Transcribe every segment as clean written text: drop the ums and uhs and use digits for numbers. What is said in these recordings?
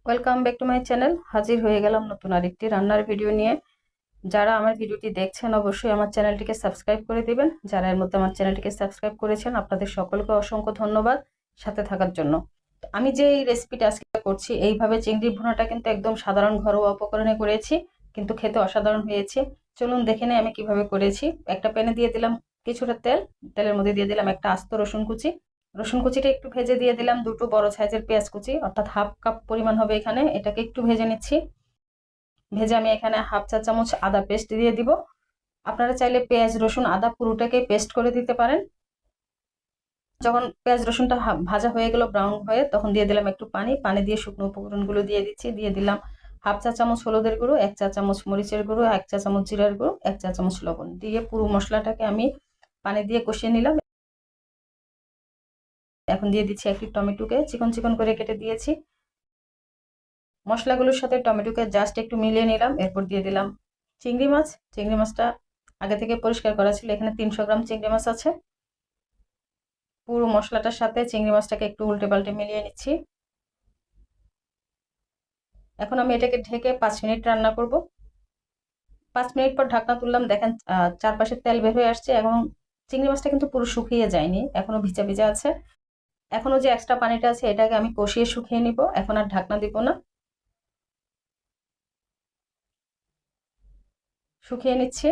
Welcome back to my channel. হাজির হয়ে গেলাম নতুন আরেকটি রান্নার ভিডিও নিয়ে। যারা আমার ভিডিওটি দেখছেন অবশ্যই আমার চ্যানেলটিকে সাবস্ক্রাইব করে দিবেন। যারা এর মধ্যে আমার চ্যানেলটিকে সাবস্ক্রাইব করেছেন আপনাদের সকলকে অসংখ্য ধন্যবাদ সাথে থাকার জন্য। আমি যে এই রেসিপিটা আজকে করছি এইভাবে চিংড়ি ভুনাটা কিন্তু একদম সাধারণ ঘরোয়া উপকরণে করেছি, কিন্তু খেতে অসাধারণ হয়েছে। চলুন দেখে নেই আমি কিভাবে করেছি। একটা প্যানে দিয়ে দিলাম কিছুটা তেল, তেলের মধ্যে দিয়ে দিলাম একটা আস্ত রসুন কুচি। রসুন কুচিটা একটু ভেজে দিয়ে দিলাম দুটো বড় সাইজের পেঁয়াজ কুচি, অর্থাৎ হাফ কাপ পরিমাণ হবে এখানে। এটাকে একটু ভেজে নিচ্ছি। ভেজে আমি এখানে হাফ চা চামচ আদা পেস্ট দিয়ে দিব। আপনারা চাইলে পেঁয়াজ রসুন আদা পুরোটাকে পেস্ট করে দিতে পারেন। যখন পেঁয়াজ রসুনটা ভাজা হয়ে গেল ব্রাউন হয়ে, তখন দিয়ে দিলাম একটু পানি। পানি দিয়ে শুকনো উপকরণগুলো দিয়ে দিচ্ছি। দিয়ে দিলাম হাফ চা চামচ হলুদের গুঁড়ো, 1 চা চামচ মরিচের গুঁড়ো, 1 চা চামচ জিরার গুঁড়ো, 1 চা চামচ লবণ দিয়ে পুরো মশলাটাকে আমি পানি দিয়ে কষিয়ে নিলাম। এখন দিয়ে দিচ্ছি একটি টমেটোকে চিকন চিকন করে কেটে দিয়েছি। মশলাগুলোর সাথে টমেটোকে জাস্ট একটু মিলিয়ে নিলাম। এরপর দিয়ে দিলাম চিংড়ি মাছ। চিংড়ি মাছটা আগে থেকে পরিষ্কার করা ছিল। এখানে 300 গ্রাম চিংড়ি মাছ আছে। পুরো মশলাটার সাথে চিংড়ি মাছটাকে একটু উল্টে পাল্টে মিলিয়ে নিচ্ছি। এখন আমি এটাকে ঢেকে 5 মিনিট রান্না করব। 5 মিনিট পর ঢাকনা তুললাম, দেখেন চারপাশে তেল বের হয়ে আসছে এবং চিংড়ি মাছটা কিন্তু পুরো শুকিয়ে যায়নি, এখনো ভিজা ভিজা আছে। এখনো যে এক্সট্রা পানিটা আছে এটাকে আমি কষিয়ে শুকিয়ে নিব। এখন আর ঢাকনা দিব না, শুকিয়ে নিচ্ছি।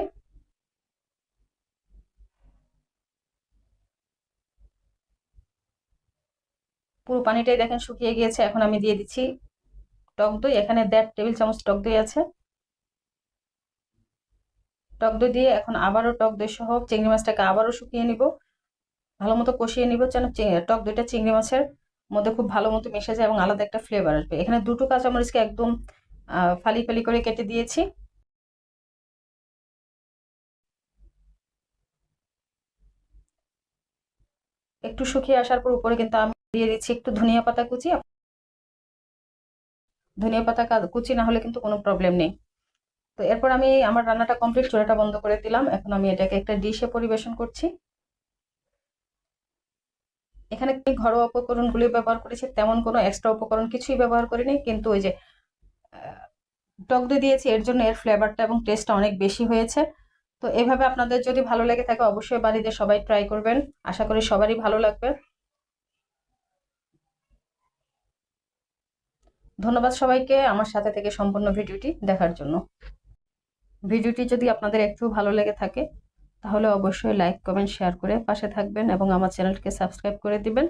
পুরো পানিটাই দেখেন শুকিয়ে গিয়েছে। এখন আমি দিয়ে দিচ্ছি টক দই। এখানে 1.5 টেবিল চামচ টক দই আছে। টক দই দিয়ে এখন আবারও টক দই সহ চিংড়ি মাছটাকে আবারও শুকিয়ে নিব, ভালো মতো কষিয়ে নিব যেন টক দইটা চিংড়ি মাছের মধ্যে খুব ভালো মতো মিশে যায় এবং আলাদা একটা ফ্লেভার আসবে। এখানে দুটো কাঁচামরিচকে একদম ফালি ফালি করে কেটে দিয়েছি। একটু শুকিয়ে আসার পর উপরে কিন্তু আমি দিয়ে দিচ্ছি একটু ধনিয়া পাতা কুচি। ধনিয়া পাতা কুচি না হলে কিন্তু কোনো প্রবলেম নেই। তো এরপর আমি আমার রান্নাটা কমপ্লিট, চুলাটা বন্ধ করে দিলাম। এখন আমি এটাকে একটা ডিশে পরিবেশন করছি। এখানে ঘরোয়া উপকরণগুলি ব্যবহার করেছি, তেমন কোনো এক্সট্রা উপকরণ কিছুই ব্যবহার করিনি, কিন্তু ওই যে টক দই দিয়েছি এর জন্য এর ফ্লেভারটা এবং টেস্টটা অনেক বেশি হয়েছে। তো এভাবে আপনাদের যদি ভালো লেগে থাকে অবশ্যই বাড়িতে সবাই ট্রাই করবেন। আশা করি সবারই ভালো লাগবে। ধন্যবাদ সবাইকে আমার সাথে থেকে সম্পূর্ণ ভিডিওটি দেখার জন্য। ভিডিওটি যদি আপনাদের একটু ভালো লেগে থাকে তাহলে অবশ্যই লাইক কমেন্ট শেয়ার করে পাশে থাকবেন এবং আমার চ্যানেলটিকে সাবস্ক্রাইব করে দিবেন।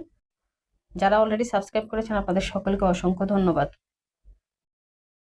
যারা অলরেডি সাবস্ক্রাইব করেছেন আপনাদের সকলকে অসংখ্য ধন্যবাদ।